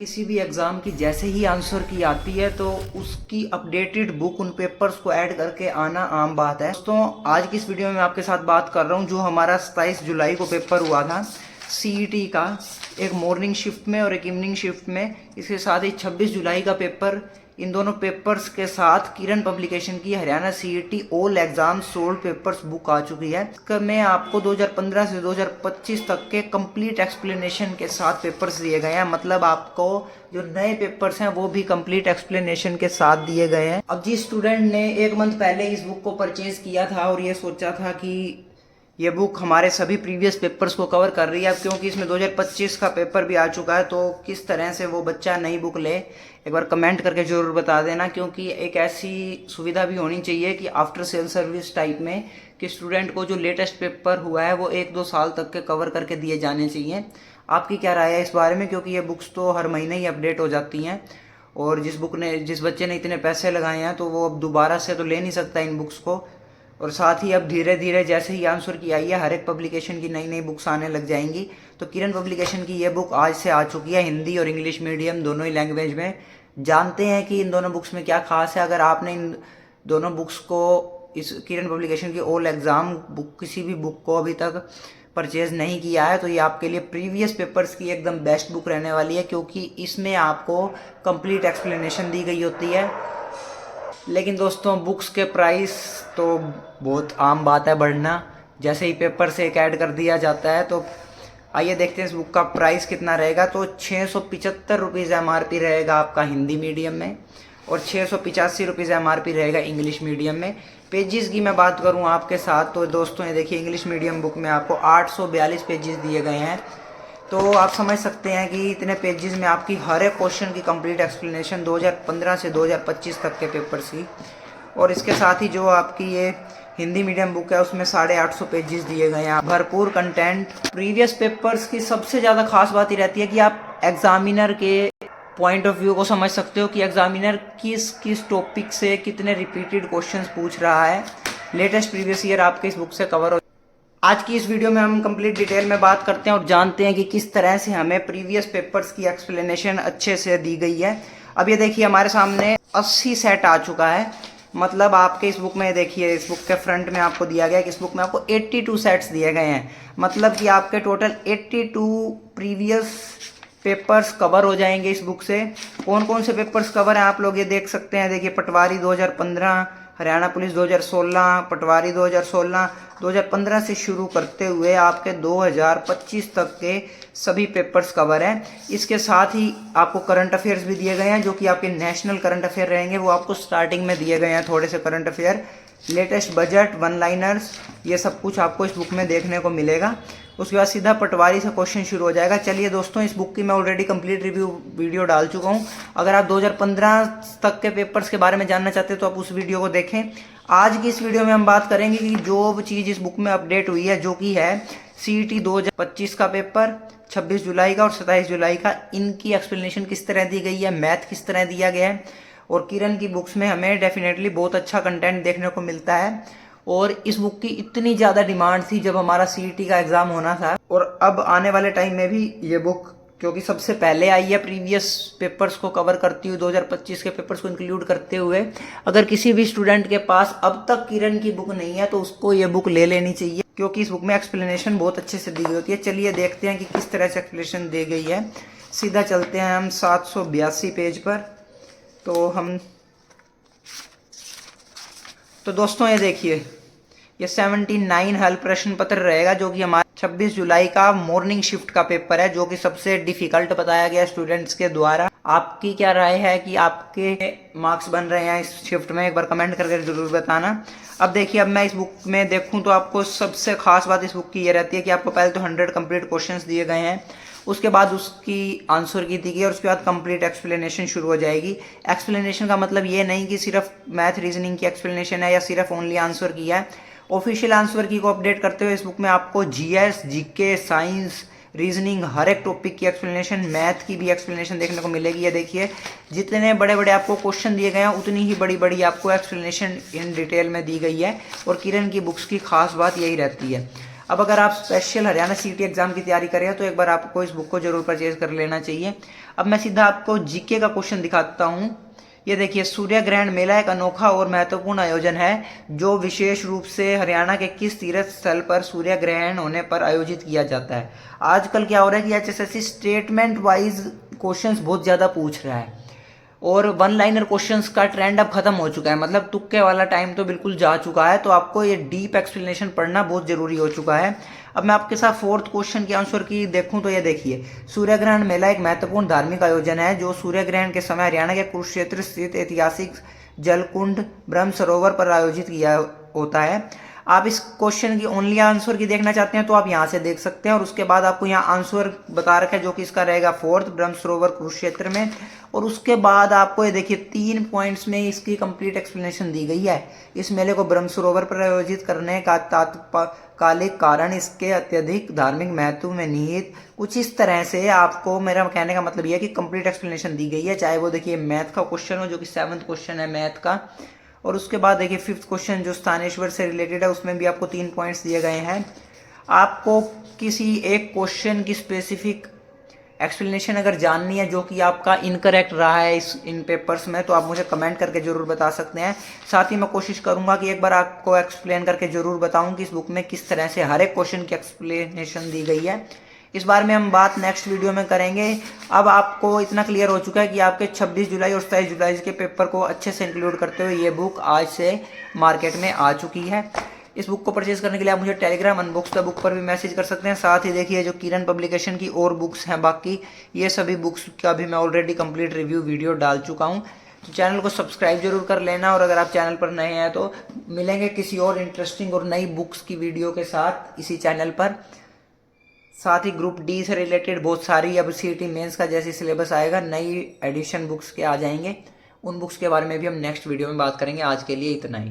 किसी भी एग्ज़ाम की जैसे ही आंसर की आती है तो उसकी अपडेटेड बुक उन पेपर्स को ऐड करके आना आम बात है। दोस्तों आज की इस वीडियो में मैं आपके साथ बात कर रहा हूँ जो हमारा 27 जुलाई को पेपर हुआ था सीईटी का, एक मॉर्निंग शिफ्ट में और एक इवनिंग शिफ्ट में। इसके साथ ही 26 जुलाई का पेपर, इन दोनों पेपर्स के साथ किरण पब्लिकेशन की Haryana CET all exam solved papers book आ चुकी है। मैं आपको 2015 से 2025 तक के कंप्लीट एक्सप्लेनेशन के साथ पेपर्स दिए गए हैं। मतलब आपको जो नए पेपर्स हैं वो भी कंप्लीट एक्सप्लेनेशन के साथ दिए गए हैं। अब जिस स्टूडेंट ने एक मंथ पहले इस बुक को परचेज किया था और ये सोचा था कि ये बुक हमारे सभी प्रीवियस पेपर्स को कवर कर रही है, अब क्योंकि इसमें 2025 का पेपर भी आ चुका है, तो किस तरह से वो बच्चा नई बुक ले, एक बार कमेंट करके ज़रूर बता देना। क्योंकि एक ऐसी सुविधा भी होनी चाहिए कि आफ्टर सेल सर्विस टाइप में कि स्टूडेंट को जो लेटेस्ट पेपर हुआ है वो 1-2 साल तक के कवर करके दिए जाने चाहिए। आपकी क्या राय है इस बारे में? क्योंकि ये बुक्स तो हर महीने ही अपडेट हो जाती हैं और जिस बच्चे ने इतने पैसे लगाए हैं तो वो अब दोबारा से तो ले नहीं सकता इन बुक्स को। और साथ ही अब धीरे धीरे जैसे ही आंसर की आई है हर एक पब्लिकेशन की नई नई बुक्स आने लग जाएंगी। तो किरण पब्लिकेशन की ये बुक आज से आ चुकी है, हिंदी और इंग्लिश मीडियम दोनों ही लैंग्वेज में। जानते हैं कि इन दोनों बुक्स में क्या खास है। अगर आपने इन दोनों बुक्स को, इस किरण पब्लिकेशन की ऑल एग्ज़ाम बुक, किसी भी बुक को अभी तक परचेज नहीं किया है तो ये आपके लिए प्रीवियस पेपर्स की एकदम बेस्ट बुक रहने वाली है, क्योंकि इसमें आपको कंप्लीट एक्सप्लेनेशन दी गई होती है। लेकिन दोस्तों बुक्स के प्राइस तो बहुत आम बात है बढ़ना, जैसे ही पेपर से एक ऐड कर दिया जाता है। तो आइए देखते हैं इस बुक का प्राइस कितना रहेगा। तो 675 रुपीज़ MRP रहेगा आपका हिंदी मीडियम में और 685 रुपीज़ MRP रहेगा इंग्लिश मीडियम में। पेजेस की मैं बात करूं आपके साथ तो दोस्तों ये देखिए, इंग्लिश मीडियम बुक में आपको 842 पेजेस दिए गए हैं। तो आप समझ सकते हैं कि इतने पेजेस में आपकी हर एक क्वेश्चन की कंप्लीट एक्सप्लेनेशन 2015 से 2025 तक के पेपर्स की। और इसके साथ ही जो आपकी ये हिंदी मीडियम बुक है उसमें 850 पेजेस दिए गए हैं, भरपूर कंटेंट। प्रीवियस पेपर्स की सबसे ज़्यादा खास बात ये रहती है कि आप एग्जामिनर के पॉइंट ऑफ व्यू को समझ सकते हो कि एग्जामिनर किस किस टॉपिक से कितने रिपीटेड क्वेश्चंस पूछ रहा है। लेटेस्ट प्रीवियस ईयर आपके इस बुक से कवर हो। आज की इस वीडियो में हम कंप्लीट डिटेल में बात करते हैं और जानते हैं कि किस तरह से हमें प्रीवियस पेपर्स की एक्सप्लेनेशन अच्छे से दी गई है। अब ये देखिए हमारे सामने 80 सेट आ चुका है। मतलब आपके इस बुक में देखिए, इस बुक के फ्रंट में आपको दिया गया है कि इस बुक में आपको 82 सेट्स दिए गए हैं। मतलब कि आपके टोटल 82 प्रीवियस पेपर्स कवर हो जाएंगे इस बुक से। कौन कौन से पेपर्स कवर हैं आप लोग ये देख सकते हैं। देखिए पटवारी 2015, हरियाणा पुलिस 2016, पटवारी 2016, 2015 से शुरू करते हुए आपके 2025 तक के सभी पेपर्स कवर हैं। इसके साथ ही आपको करंट अफेयर्स भी दिए गए हैं जो कि आपके नेशनल करंट अफेयर रहेंगे, वो आपको स्टार्टिंग में दिए गए हैं थोड़े से current affair. Latest budget, one liners, ये सब कुछ आपको इस बुक में देखने को मिलेगा। उसके बाद सीधा पटवारी से क्वेश्चन शुरू हो जाएगा। चलिए दोस्तों, इस बुक की मैं ऑलरेडी कंप्लीट रिव्यू वीडियो डाल चुका हूँ। अगर आप 2015 तक के पेपर्स के बारे में जानना चाहते हैं तो आप उस वीडियो को देखें। आज की इस वीडियो में हम बात करेंगे कि जो चीज़ इस बुक में अपडेट हुई है, जो कि है सीईटी 2025 का पेपर 26 जुलाई का और 27 जुलाई का, इनकी एक्सप्लेनेशन किस तरह दी गई है, मैथ किस तरह दिया गया है। और किरण की बुक्स में हमें डेफिनेटली बहुत अच्छा कंटेंट देखने को मिलता है। और इस बुक की इतनी ज़्यादा डिमांड थी जब हमारा सीईटी का एग्ज़ाम होना था, और अब आने वाले टाइम में भी ये बुक, क्योंकि सबसे पहले आई है प्रीवियस पेपर्स को कवर करती हुई, 2025 के पेपर्स को इंक्लूड करते हुए। अगर किसी भी स्टूडेंट के पास अब तक किरण की बुक नहीं है तो उसको ये बुक ले लेनी चाहिए, क्योंकि इस बुक में एक्सप्लेनेशन बहुत अच्छे से दी गई होती है। चलिए देखते हैं कि किस तरह से एक्सप्लेनेशन दी गई है। सीधा चलते हैं हम 782 पेज पर। तो दोस्तों ये देखिए, ये 79 हल प्रश्न पत्र रहेगा जो कि हमारा 26 जुलाई का मॉर्निंग शिफ्ट का पेपर है, जो कि सबसे डिफिकल्ट बताया गया स्टूडेंट्स के द्वारा। आपकी क्या राय है कि आपके मार्क्स बन रहे हैं इस शिफ्ट में? एक बार कमेंट करके जरूर बताना। अब देखिए, अब मैं इस बुक में देखूं तो आपको सबसे खास बात इस बुक की ये रहती है कि आपको पहले तो 100 कंप्लीट क्वेश्चंस दिए गए हैं, उसके बाद उसकी आंसर की दी गई और उसके बाद कंप्लीट एक्सप्लेनेशन शुरू हो जाएगी। एक्सप्लेनेशन का मतलब ये नहीं कि सिर्फ मैथ रीजनिंग की एक्सप्लेनेशन है या सिर्फ ओनली आंसर की है। ऑफिशियल आंसर की को अपडेट करते हुए इस बुक में आपको जीएस, जीके, साइंस, रीजनिंग, हर एक टॉपिक की एक्सप्लेनेशन, मैथ की भी एक्सप्लेनेशन देखने को मिलेगी। ये देखिए, जितने बड़े बड़े आपको क्वेश्चन दिए गए हैं उतनी ही बड़ी बड़ी आपको एक्सप्लेनेशन इन डिटेल में दी गई है। और किरण की बुक्स की खास बात यही रहती है। अब अगर आप स्पेशल हरियाणा सीटी एग्जाम की तैयारी करें तो एक बार आपको इस बुक को जरूर परचेज कर लेना चाहिए। अब मैं सीधा आपको जीके का क्वेश्चन दिखाता हूँ। ये देखिए, सूर्य ग्रहण मेला एक अनोखा और महत्वपूर्ण आयोजन है जो विशेष रूप से हरियाणा के किस तीर्थ स्थल पर सूर्य ग्रहण होने पर आयोजित किया जाता है। आजकल क्या हो रहा है कि एचएसएससी स्टेटमेंट वाइज क्वेश्चंस बहुत ज़्यादा पूछ रहा है और वन लाइनर क्वेश्चंस का ट्रेंड अब खत्म हो चुका है, मतलब तुक्के वाला टाइम तो बिल्कुल जा चुका है। तो आपको ये डीप एक्सप्लेनेशन पढ़ना बहुत जरूरी हो चुका है। अब मैं आपके साथ फोर्थ क्वेश्चन के आंसर की देखूं तो ये देखिए, सूर्य ग्रहण मेला एक महत्वपूर्ण धार्मिक आयोजन है जो सूर्य ग्रहण के समय हरियाणा के कुरुक्षेत्र स्थित ऐतिहासिक जलकुंड ब्रह्म सरोवर पर आयोजित किया होता है। आप इस क्वेश्चन की ओनली आंसर की देखना चाहते हैं तो आप यहाँ से देख सकते हैं, और उसके बाद आपको यहाँ आंसर बता रखा है जो कि इसका रहेगा फोर्थ, ब्रह्म सरोवर कुरुक्षेत्र में। और उसके बाद आपको ये देखिए 3 पॉइंट्स में इसकी कंप्लीट एक्सप्लेनेशन दी गई है। इस मेले को ब्रह्म सरोवर पर आयोजित करने का तात्कालिक कारण इसके अत्यधिक धार्मिक महत्व में निहित कुछ इस तरह से आपको मेरा कहने का मतलब यह है कि कंप्लीट एक्सप्लेनेशन दी गई है। चाहे वो देखिए मैथ का क्वेश्चन हो जो कि 7th क्वेश्चन है मैथ का, और उसके बाद देखिए 5th क्वेश्चन जो स्थानेश्वर से रिलेटेड है उसमें भी आपको 3 पॉइंट्स दिए गए हैं। आपको किसी एक क्वेश्चन की स्पेसिफिक एक्सप्लेनेशन अगर जाननी है जो कि आपका इनकरेक्ट रहा है इन पेपर्स में तो आप मुझे कमेंट करके ज़रूर बता सकते हैं। साथ ही मैं कोशिश करूंगा कि एक बार आपको एक्सप्लेन करके ज़रूर बताऊं कि इस बुक में किस तरह से हर एक क्वेश्चन की एक्सप्लेनेशन दी गई है। इस बारे में हम बात नेक्स्ट वीडियो में करेंगे। अब आपको इतना क्लियर हो चुका है कि आपके 26 जुलाई और 27 जुलाई के पेपर को अच्छे से इंक्लूड करते हुए ये बुक आज से मार्केट में आ चुकी है। इस बुक को परचेज करने के लिए आप मुझे टेलीग्राम अनबॉक्स द बुक पर भी मैसेज कर सकते हैं। साथ ही देखिए जो किरण पब्लिकेशन की और बुक्स हैं बाकी, ये सभी बुक्स का भी मैं ऑलरेडी कंप्लीट रिव्यू वीडियो डाल चुका हूँ। तो चैनल को सब्सक्राइब जरूर कर लेना, और अगर आप चैनल पर नए हैं तो मिलेंगे किसी और इंटरेस्टिंग और नई बुक्स की वीडियो के साथ इसी चैनल पर। साथ ही ग्रुप डी से रिलेटेड बहुत सारी अब सीटी मेंस का जैसे सिलेबस आएगा नई एडिशन बुक्स के आ जाएंगे, उन बुक्स के बारे में भी हम नेक्स्ट वीडियो में बात करेंगे। आज के लिए इतना ही।